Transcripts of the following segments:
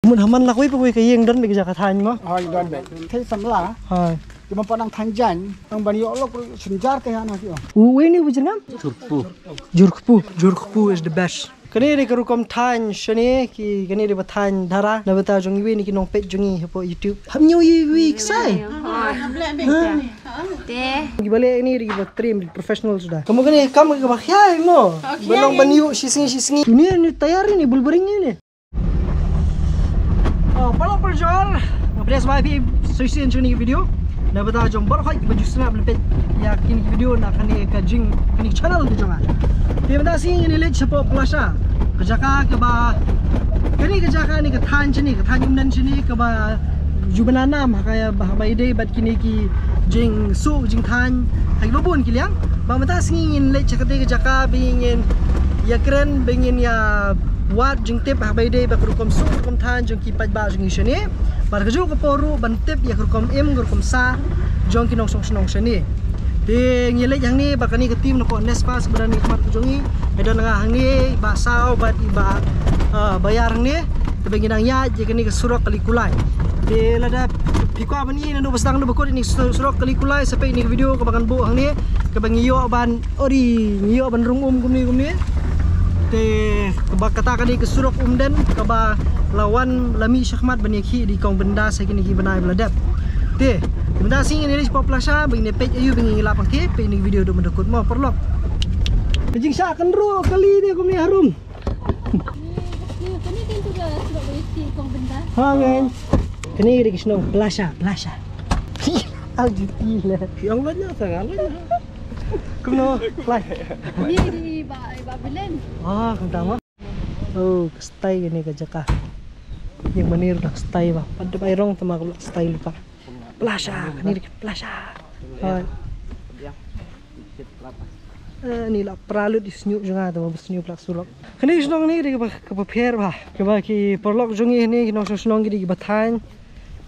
Kemun haman lakui pagui kayeng don bagi jakat hany mo. Hai don be. Thai samla. Hai. Cuma padang tanjan. Ang bani Allah senjar ke anak yo. Ini bujengam? Jurkpu is the best. Kani ri karukom tan shani ki kani ri batan dara na bata jongi we ni ki nong pet jongi po YouTube. Hamnyo wi sai. Gi bale ni ri batrim professional sudah. Kamu kani kamu ke bakhya mo. Belong banyu sising. Dunia ni tayar ni bulbering ni. Oh, pala perjual. Ngapres wifi sesian chuni video. Na bata jong bar khoi baju snap lepet ya kini video na kani ka jing kani channel di jonga. Ti bata sing ni lech po plasha. Kejaka ke ba kani kejaka ni ka than chini ka than umdan chini ke ba jubanana ma kaya ba ide bat kini ki jing su jing than hai babun kiliang. Ba bata sing in lech kate kejaka bingin ya keren bingin ya wat jing tip ha ide ba kurukom su kurukom than jong ki pat ba jing shini. Bar keju ke poru bantip ya kurkom im kurkom sa jong kinong song shani. Ting yelek yang ni bakani ke tim nako nespa sebenarnya nikmat kujongi edo nga hang ni ba sao bat iba bayar hang ni tebengin ang ya je kani ke surok kalikulai. Te lada pikwa bani nando basang no bakot ini surok kalikulai sampai ini video ke bakan bu hang ni ke bangiyo ban ori ngiyo ban rungum kumni. Te kata kani ke surok umden ke ba lawan lami syahmat banyakhi di kong benda saya kini benai beladap. Te benda sing ini di populasi bini page ayu bini lapang ke ini video do mendekut mau perlok. Jing sa kan ro kali ni kum ni harum. Kani kan tu dah sudah berisi kong benda. Ha men. Kini di kisno plasha. Aljuti lah. Yang lainnya sangat. Kumno fly. Ni di ba Belen. Ah, kentang mah. Oh, stay ini ke Jaka. Yang menir dah stay bah. Pada bayrong tema stay lupa. Plasha, ini plasha. Hai. Ni lah peralut di senyuk juga tu, senyuk plak sulok. Kini senang ni di ke paper bah. Keba ki perlok jongi ni kinong senang ki di bathan.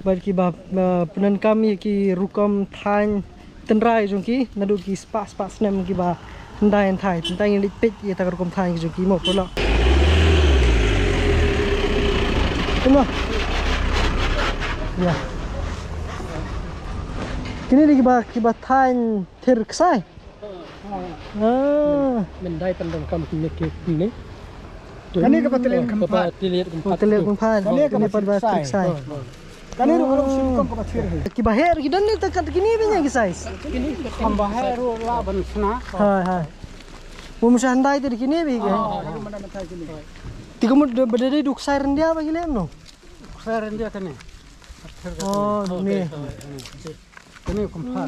Bad ki bah penan kami ki rukom than tenrai jongki nadu ki spa snem ki bah ndai thai tentang ini pet ya tak rukom than ki jongki mo perlok. Tengok. Ya. Kini di kibatan terksai. Mendai pandang kam kini ni. Kani kapatilit kumpat. Kapatilit kumpat. Kani pada terksai. Kani ru sukum kapatir. Kibaher kidan ni tekat kini binya kisais. Kini kambaher ru laban sna. Hai. Mumusah handai tu di kini bi ke. Tiga mud berdiri duk sai rendia bagi lem no. Saya rendia kani. Oh, ni. Kani kumpat.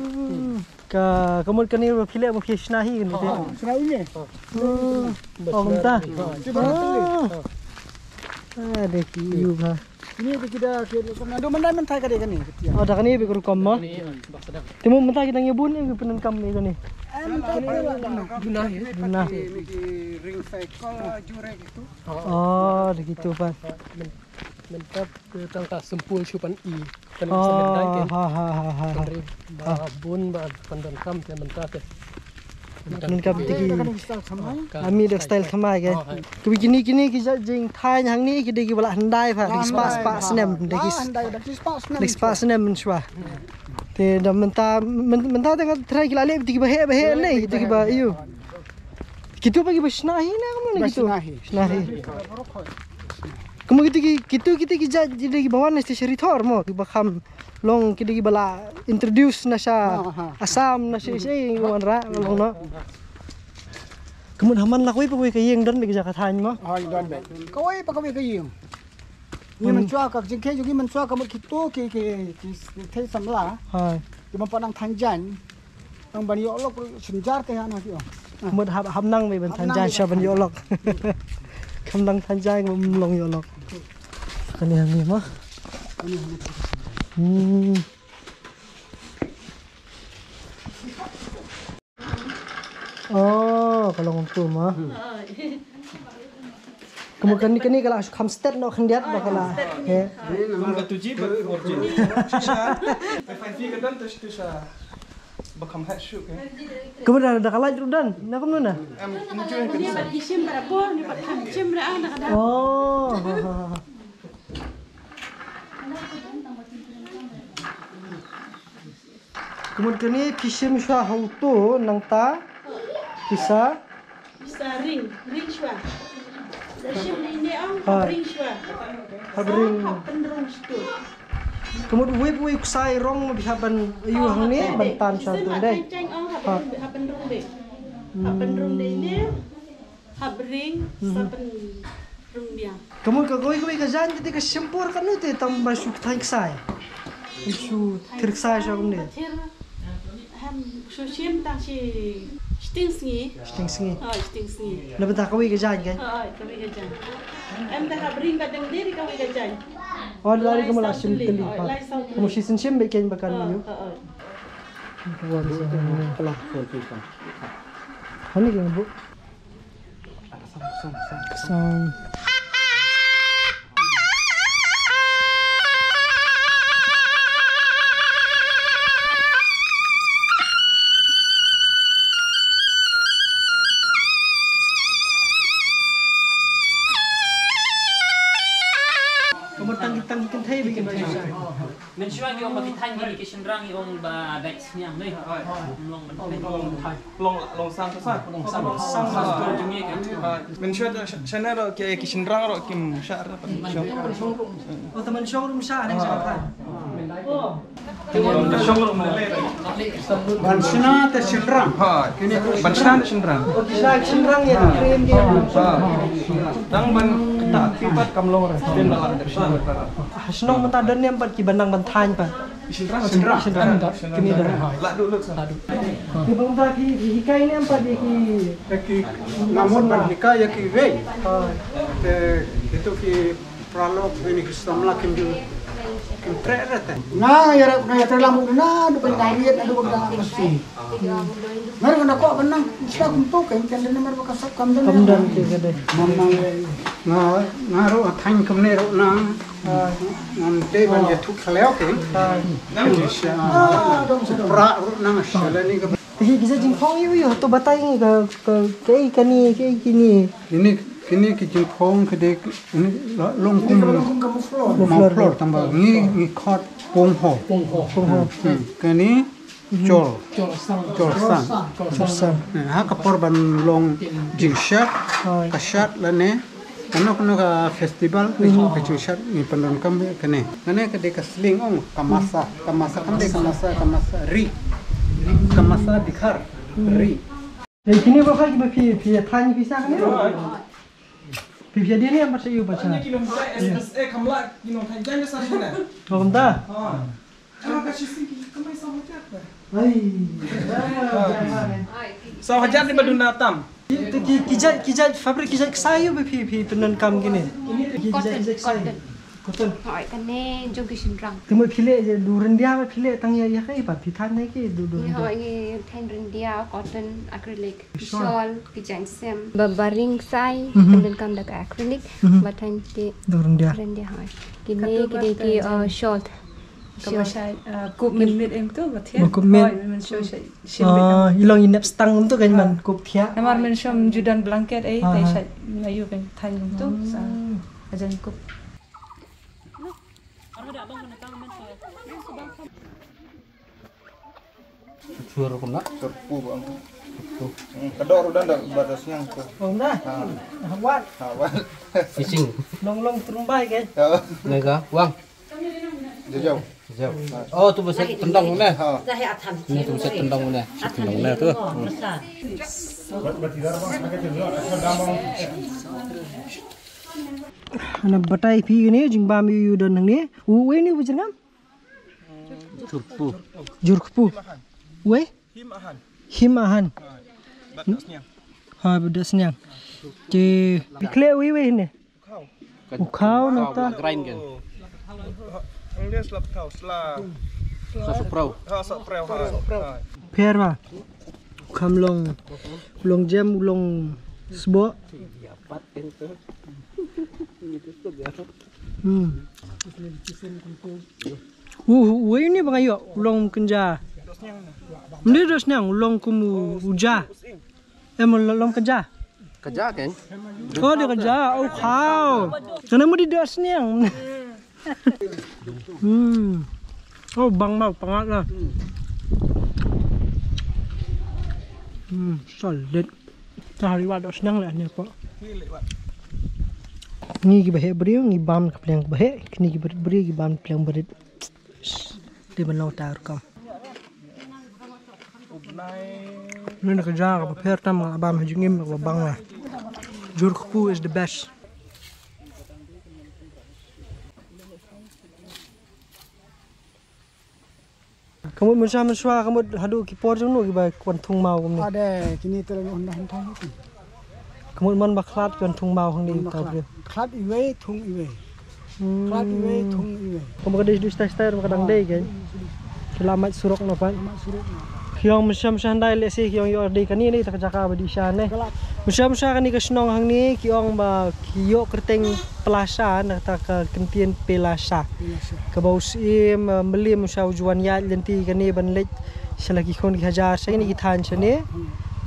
Kemudian kini berpilih mungkin senahi kan tu. Senahi ni. Oh, entah. Cuba pilih. Ada kiu bah. Ini kita ada mana mentai kade kani. Oh, dah kani berkur kamma. Timu mentai kita nyebun ni penan kam ni kani. Gunah. Ring cycle jurek itu. Oh, begitu pak. Mentap tangka sempul syupan i. Oh, Bun ba pandan kam te mentap. Penan kam tiki. Kami dah style khamai ke. Kami kini kita jing thai hang ni kita ki bala handai pak. Spa snem deki. Spa snem menshwa. Te dah mentah tengah try kita lep tiki bahe ni tiki bah iyo. Kita pagi bersnahi na kamu ni gitu. Bersnahi. Kamu kita jadi bawah nasi cerita mo. Kita bakam long kita bala introduce nasa asam nasi saya wanra long no. Kamu haman lakui pagui kayeng don bagi jakat hany mo. Hai don be. Kawai pa kami kayeng. Ni mencuak kak jengke juga mencuak kamu kita ke Thai samla. Hai. Cuma padang tanjan. Ang bani Allah senjar ke anak yo. Kamu hamnang be ban tanjan syaban yolok. Hamnang tanjan ngomong yolok. Kani hang ni mah. Oh, kalau ngomong mah. Kemudian kini kalau kam step no kendiat bakala. He. Nunggu tujuh berorigin. Sisa, 5 kedan terus bakam hat shoot kan. Kemudian ada kalah judan. Nak kamu mana? Muncul yang kedua. Isim berapa? Ni pak cim dah nak ada. Oh. Kemudian ni pisim shwa auto nang ta bisa ring shwa. Shim ini Ah. ring shwa. habring. Penrung situ. Kemudian wei kusai rong bihaban ayu hang ni bantan satu deh. Ceng penrung deh. Penrung deh ini habring penrung dia. Kemudian kau kajan jadi kesempur kan itu tambah syuk thai ksai. Isu terksai syam ni. Ham shim tang si sting singi. Sting singi. Sting singi. Lepas tak kau kajan kan? Kami gajan. Em dah habring kadang diri kami gajan. Oh lari kamu langsung teli. Kamu sisin sim bikin bakar ni. Kelah konfirmasi. Hani kan bu? Sang. Kamu tanggi kentai bikin baju saya. Mensyuang yung magithan ni kisindrang yung ba guys niya may long long sang sa sang sa jumi ka men shwa chana ro ke kishinrang ro kim sha ra pa Oh teman showroom sah ni saya. showroom le Bansina te sinrang. ha banshan shinrang Oh kisah cenderang ya krim dia. dang ban ta pipat kamlong ra tin la dar shin Senang mentadan ni empat kibandang bantan pa. kishinrang Kini dah. la du sa Di bangsa hikai ni empat di ki. Ki namun berdika ya ki wei. Itu ki pralog ini kistamla kim ju kim preratan. Nah ya terlalu na do pendariat ada benda mesti. Mereka nak kok benang siapa untuk kan kan dia mereka kasap kamdan. Kamdan ke kade. Mama ngaru athang kamne ro na nanti ban ya thuk khleo ke. Nam jisya. Pra ro na shalani ke. Tiki kisah jingkong yu to batai ni ke kani kini. Ini ki jingkong ke de ini longkum flor tambah ni khot pong ho. Kani chol sang. Ha kapor ban long jingshat kashat lane Ano ka festival ke jushat ni pandon kam kene ke de kasling ong kamasa ri kamasa dikhar ri. Jadi kini bakal kita pi tanya pisah ni. Pi dia ni apa sih baca? kilom sa kamla thai jan sa shina Oh dah. ka shisi kamai sa hajat Hai. sa hajat di baduna tam Kijat fabrik kijat sayu pi penan kam gini. Kijat sayu. Koton. Hỏi cái này trong cái sinh răng. Tụi phile je duren dia phile tang ya kai pa pithan nei ke du Ini hỏi cái thanh rindia cotton acrylic shawl cái chanh sem. Baring sai dan kam dak acrylic bathan ke duren dia. rindia hỏi. Cái này cái shawl. Kalau saya kup min em tu berarti. Kup min. Min show saya. Ilong inap stang untuk kan man kup thia. Namar min show judan blanket tay saya ayu kan than tu sa ajan kup. Suara kena Serpu bang. Kedor udah ndak batasnya. Oh dah. Wat. Awal. fishing. Long terumbai ke. Này cả, Quang. Jauh. Jauh. Oh, tu bisa tendang ni. Ha. Ini tu bisa tendang ni. Tendang ni tu. Ana batai pi ni jingba mi yu dan ni. We ni bujer ngam? Jurkpu. We? Himahan. batasnya Ha bedasnya. Ci pikle we ni. Ukau nata. Grind kan. dia slap kau sla Satu pro. ha sok preu ha Per ba. Kam long jam long sbo. We ni bang ayo long kenja. Ni dos nyang long kumu uja. Long kenja. Kerja kan? Oh dia kerja. Oh kau. Sana mau di dos nyang. Oh bang mau pangat lah. Solid. Cari wadah senang lah ni pak. Ni kita bahaya beri, ni bam kepeliang bahaya, ni kita beri bam kepeliang berit. Di benang tahu kam. Ni nak kerja apa pertama abam hujungim apa bang lah. Jurkpu is the best. Kamu mensua kamu hadu kipor jung nu kibai kuantung mau kamu ni. Ada kini terang undah undah itu. Kamu man baklat kuantung mau hang ni tahu dia. Klat iwe thung iwe. Klat iwe thung iwe. Kamu kadang di style kadang deh kan. Selamat surok napa? Kiong mesam-mesam dai le si kiong yo dei kani ni tak jaka badi shan ni. Mesam-mesam kani ke senong hang ni kiong ba kiyo kerteng pelasa nak tak ke kentian pelasa. Ke bau sim beli musau juan ya lenti kani ban lek selagi kon ki hajar sai ni kithan chane.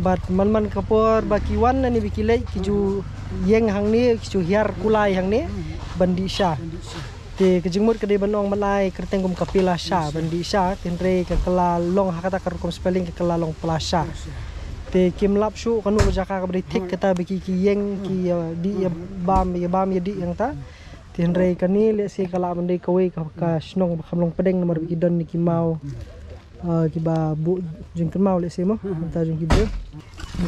Bat man kapor ba kiwan ni bikilek kiju yeng hang ni kiju hiar kulai hang ni bandi sha. Di kejengmut kedai benong malai kerteng kum kapila sha bandi sha tenre ke kala long hakata kum spelling ke kala long pelasha. Te kim lap shu kanu jaka ka beri tik kata biki ki yeng ki di bam ya di yang ta tenre kani le si kala bandi kawe ka snong kamlong pedeng nomor biki don ni ki mau ki ba bu jeng mau le si mo ta jeng ki be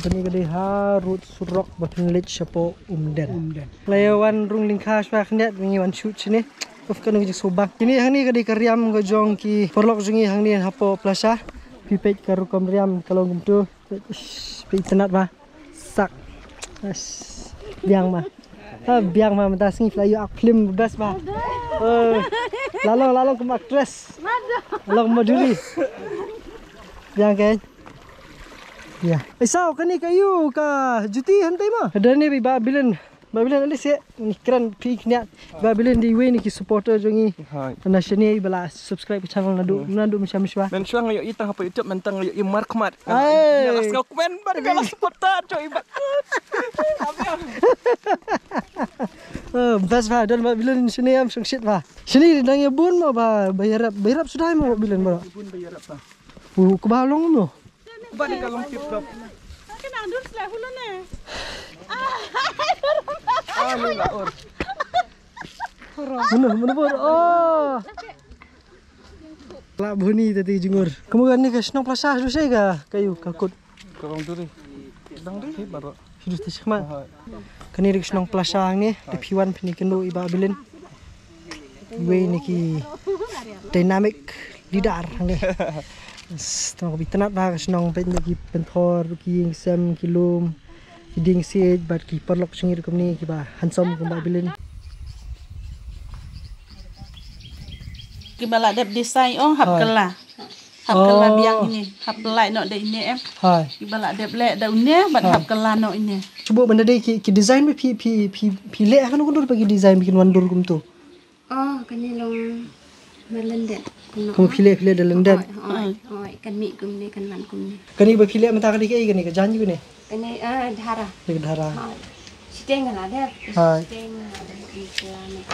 kani kedai harut surok bakin lit chapo umden. Layawan rung lingkas ba knet wingi wan shoot sini. Of kanu je sobak. Ini hang ni kadai kariam go jong ki forlok jungi hang ni hapo plaza. Pipet karu kom riam kalau gumtu. Pi tenat ba. Sak. Biang ma. Biang ma mentas ngi fly ak film best ba. Lalang kum actress. Lalang Maduri. Biang kan. Ya. Isau kani kayu ka juti hantai ma. Ada ni bi Babilan. Babilan ni se ni keren pik ni. Babilan di way ni ki supporter jongi. Na shani bala subscribe channel nadu macam miswa. Men syang yo itang apa YouTube mentang yo mark mat. Ai. Las kau komen bar kalau supporter coy ibat. Best ba dan Babilan shani am shit ba. Shani nang ya bun ma ba bayarap sudah ma Babilan ba. Bun bayarap ba. Ku balong mo. Ba ni kalong tip top. Kena dur selah hulu ne. Ni lah or. Mana pun. Oh. Lah buni tadi jengur. Kamu kan ni ke senang plaza tu saya ke kayu kakut. Kalong duri. Dang duri baru. Sudah tersemat. Kani di senang plaza ni di P1 pini kendo iba Babilan. Way ni ki dynamic leader ni. Setengah lebih tenat lah senang pen lagi pentor ki sem kilum. Ding siege bat ki perlok sengir kum ni ki ba hansom kum Babilan. Ki bala dep design hap kala. Hap kala biang ini. Hap pelai nok de ini em. Hai. Ki bala dep le da une bat hap kala nok ini. Cuba benda deh ki design be pi le kan kundur bagi design bikin wandur kum tu. Oh, kani long London. Kamu pilih dalam London. Oi, kan mi kum ni kan man kum ni. Kani ba pilih mentah kani ke kani ke janji ni. Kani dhara. Ke dhara. Siteng lah deh. Hai. Siteng ada di kelana.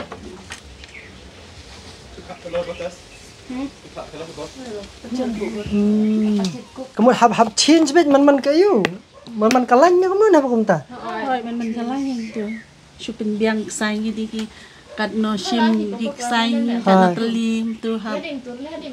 Kamu hab change bet man kayu. Man kalanya kamu nak kum ta. Oi, man salah yang tu. Supin biang sai di ki kat no shim di sai kat telim tu hab.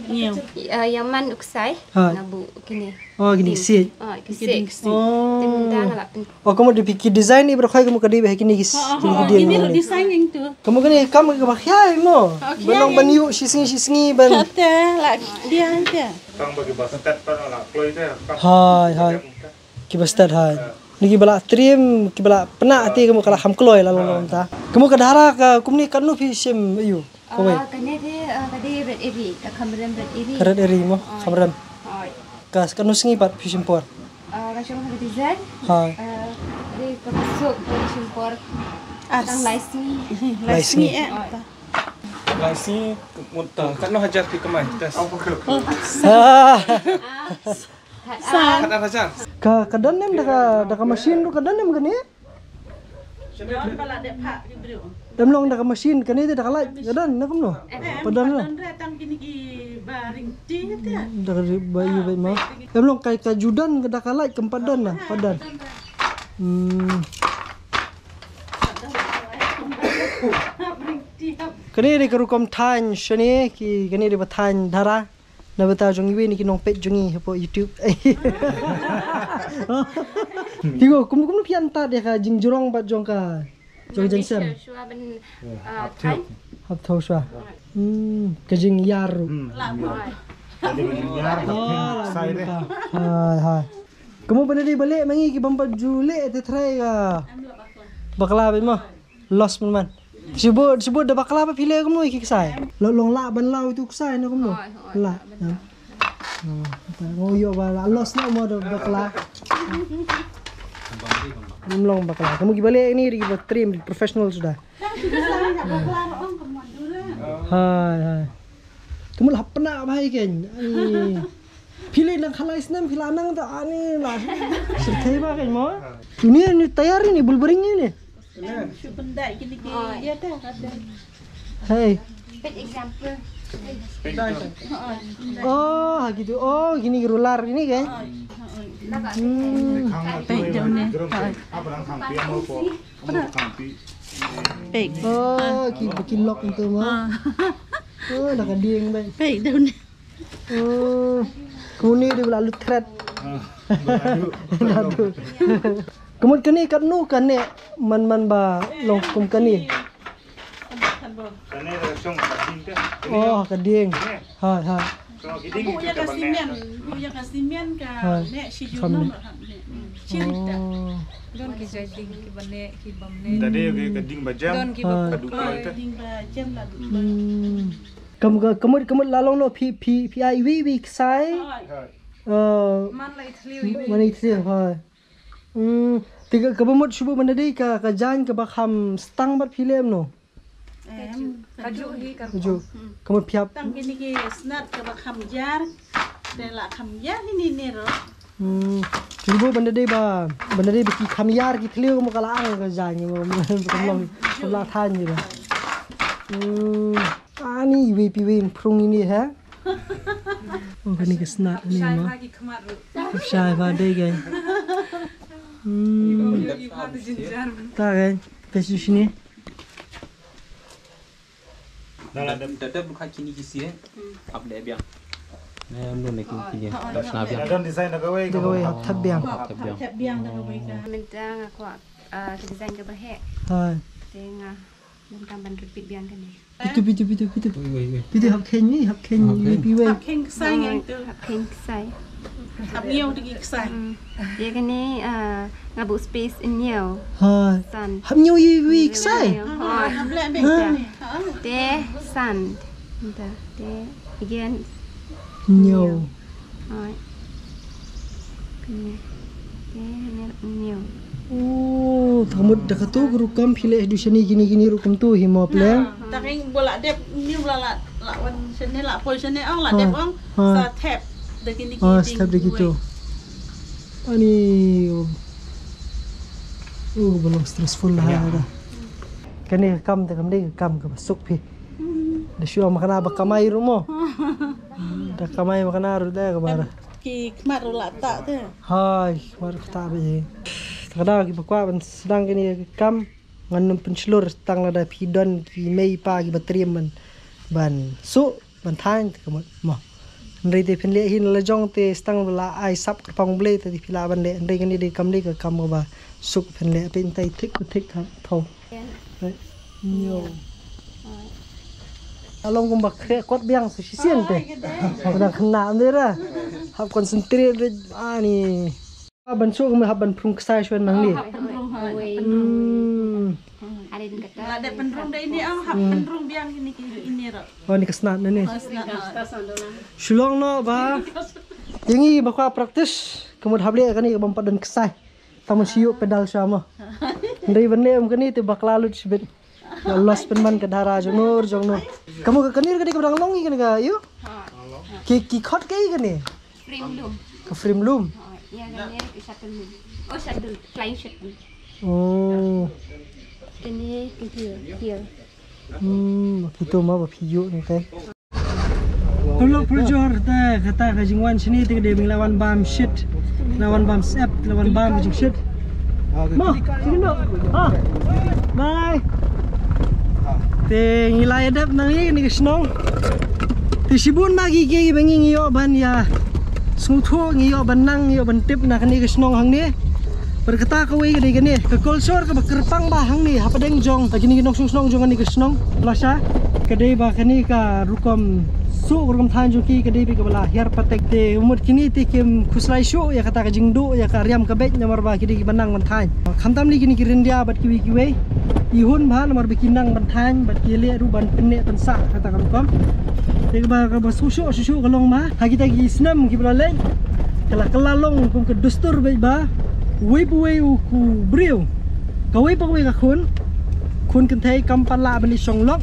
Niu. Yang man uksai nabu kini. Oh gini siege. Oh, kisi. Oh. Tendang lah pen. Oh kamu dipikir design ni berkhai kamu kadi bah kini gis. Ini lo design yang tu. Kamu kani kamu ke bakhai mo. Belong baniu sisingi ban. Kata lah dia aja. Kang bagi bahasa tet pan lah kloy teh. Hai. Ki bastad hai. Niki bala trim ki bala pena ati kamu kala ham kloy la lom ta. Kamu ke dara ka kumni kanu fi sim ayu. Kowe. Kani dia kadi red eri, kamera red eri. Karat eri mo kamram. Oi. Kas kanu singi pat fi sim por. Kasi mga design. Hai. Di kapasok di simpor. Ang license. License. Lasi muntah. Kan no hajar pi kemai tes. Ah. Kan hajar. Ka danem da ka mesin tu ka danem gani. Bala dep hak di bro. Damlong dah ke mesin kan itu dah kalah gadan nak no. Padan lah. Datang kini ki baring ti ya. Dah bayi bayi mah. Damlong kai kajudan dah kalah kempadan lah padan. Kini di kerukom tan shani ki kini di batan dara. Na bata jongi we ni ki nong pet jongi po YouTube. Tigo kum pian ta dia ka jing jorong bat jong ka. Jong jensem. Shua ben Thai. Hab thau shwa. Ka jing yaru. Jadi biar sai deh. Hai. Kamu pernah di balik mangi ki bampa jule te try ka. Bakla be mah. Lost man. Sebut dah bakla apa pilih kamu iki kesai. Long la ban lau itu kesai nak kamu. La. Oh yo bala lost nak mau bakla. Long bakla. Kamu ki balik ni di trim profesional sudah. Hai. Kamu lah pernah bahai kan. Pilih nak halai senam pilih anang tak ani lah. Sertai bah kan mau. Ini tayar ini bulbering ini. Benda kini ki ya dah ada. Hey. Big example. Oh, gitu. Oh, gini rular ini kan. Baik dah ni. Apa nang kampi mau po? Kamu kampi. Baik. Oh, bikin lock itu mah. Oh, dah kading baik. Baik dah ni. Oh. Kuni dia lalu thread. Lalu. Kemudian kini kat nu kan ni man ba long kum kani. Kane song kading ke. Oh, kading. Hai. So kading Punya kasimian ka nek si juno cinta. Don ki jadi ki bane ki bamne. Tadi kading bajam. Don ki bapuk. Adu itu. Ding ba jam la. Kemudian lalong no PIV week sai. Man la itliu. Mana itu hai. Tiga kebemut subuh menadi ka jan ke bakam stang bat film no. Kaju hi ka. Kaju. Kemudian piap. Tang kini ki snat ka bakam jar. Dan la kham jar ni ro. Subuh menadi biki kamyar ki tliu mo kalang ka jan ni mo belum sebelah tan je. Ani WPW prung ini ha. Oh kini ke snat ni Shai mo. lagi kemar. Shai va dei kan. Tak kan? Pesu sini. Tetap bukan kini kisi update biang. Belum nak kini tak senang biang. Ada desain nak kawai. Dia kau hab tabiang. Tak biang dah kau ka. Minta aku design ke bahek. Hai. Tengah minta ban repeat biang kan ni. Pitu hab ken ni piwe. Tak keng sai yang tu. Pink sai. Tak niau digi sai. Dia kan ni ngabu space in nhiều. Hai. Sun. Hab nyu week sai. Hai. Blek bek ni. Te sun. Minta te again. Nyu. Hai. Kini. Te nhiều. Oh, kamu dah kata guru kam pilih du sini gini rukam tu himo plan. Tak keng bolak dep ni la wan sene la pol sene ang la dep ang sa tap de kini ki. Ah, step begitu. Ani belum stressful lah ada. Kani kam tak kam ke masuk pi. Dah syua makan apa kamai rumah. Dah kamai makan aru dah kabar. Ki kemar la tak tu. Hai, baru tak be. Kadang kita kuat sedang kini kam ngan pencelur tang ada pidon ki mei pa ki batriam ban su ban thain kemat mo. Ndai te penle hin la jong te stang la ai sap kapong ble te pila ban le ndai kani de kam le ka kam ba suk penle pen tai thik kam thau. Yo. Along kum bak kot biang su sien te. Pada kena ndera. Hab concentrate ani. Ban su kami ban prung kesai shuan mang ni. Ada di kata. La dep penrung dai ni ang hab penrung biang kini ki ini ro. Oh ni kesnat ni. Shulong no ba. Yangi bakwa praktis kemudian hable kan ni bampat dan kesai. Tamu siu pedal sama. Ndai bende am kani tu baklalut sibet. Los penman ke dara jongur. Kamu ke kanir kadi ke bedang longi kan ga yu? Ki khot kai kan ni. Frame loom. Ke frame loom. Ya kan ni shuttle loom. Oh shuttle, flying shuttle. Oh. ini here. Kita mau berpiu ni teh. Kalau perjor teh kata kajingwan sini teh dia lawan bam shit, lawan bam sap, lawan bam jing shit. Mah, sini no. Bye. Teh ngilai adap nang ni kesnong. Teh sibun magi ke bengi ngio ban ya. Sungtho ngio banang ngio bantip nak ni kesnong hang ni. Berkata kawai gede gini ke kolsor ke kerpang bahang ni apa deng jong lagi ni nong sung jong ni kesnong plasha kedai bah kini ka rukom su rukom than jong ki kedai bi ke bala hiar patek te umur kini te kem khuslai shu ya kata ka jingdu ya ka riam ka bek nomor bah kidi banang ban than khamtam ni kini kirindia bat kiwi kiwe ihun bah nomor bikinang ban than bat kile ru ban penne ban sa kata ka rukom te ba ka susu kalong ma hagi tagi snam ki bala leng kala kelalong kum ke dustur bai ba Wei buai ku brio, kawai pawai ka kun kentai kampala bani songlok,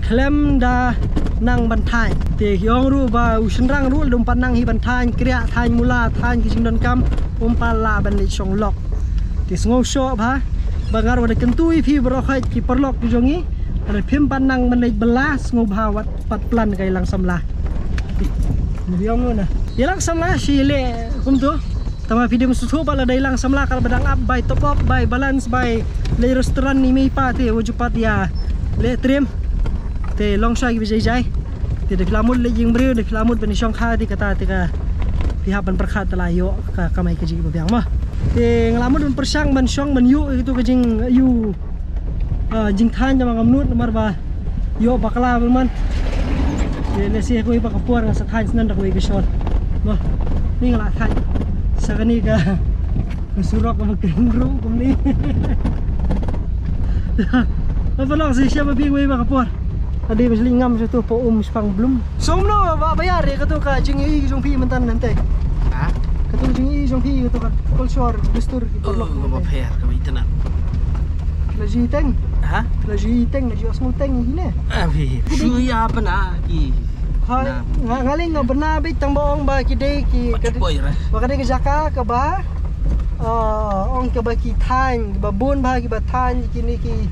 klem da nang bantai, te hiong ru ba usenrang ru lumpan nang hi bantai, kriya thai mula thai kising don kam umpala bani songlok, te ngau sho ba, bangar wada kentui fi berokai ki perlok kujongi, ada pimpan nang bani belas ngau bahawat pat plan kai lang samlah, ni hiong ru na, yelang samlah si le kum tu. Tama video musuh bala dailang samla kal badang up by top up by balance by le restoran ni mei pa te wujupat ya le trim te long shai gi jai te de flamud le jing brio de flamud ben shong kha ti kata te ka pihak ban perkhat la yo ka kamai ke jing biang mah te nglamud ban persang ban shong ban yu itu ke jing yu jing than jama ngamnut nomor ba yo bakla man te le si ko ipa kapur nga sa than snan dak we ke shot mah ni ngala than sakani ka surok ka magkendro kum ni apa lang si siya mabingway makapor adi mas lingam sa to po spang bloom so no bayar ka to ka jing i jong pi mantan nante ha ka to jing i jong pi ka to ka kolsor dustur porlok ba bayar ka itanan laji teng ha laji teng laji osmo teng hine abi suya apa na ki ngaling nga bernabit tang boong ba kidai ki bakade ke jaka ka ba ong ka ba ki than babun ba ki ba than kini ki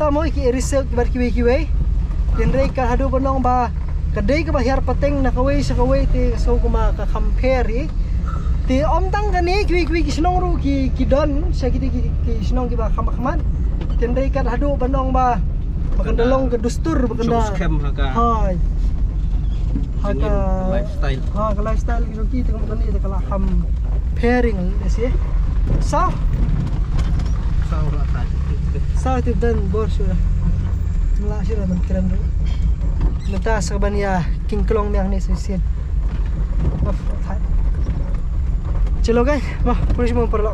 ta moi ki research bar ki we tinrei ka hadu bonong ba kadai ka ba hiar pateng na kawai sa kawai te so kuma ka compare ti om tang kani ki snong ru ki don sa ki snong ki ba khaman tinrei ka hadu bonong ba bakandalong ke dustur bakanda hai Haka lifestyle. Ha, lifestyle gitu kita kemudian itu kalau ham pairing sih. Sao itu dan bor sudah. Mula sudah menkiran dulu. Letas kaban ya king klong yang ni sih. Chalo guys, mah, polisi mau perlu.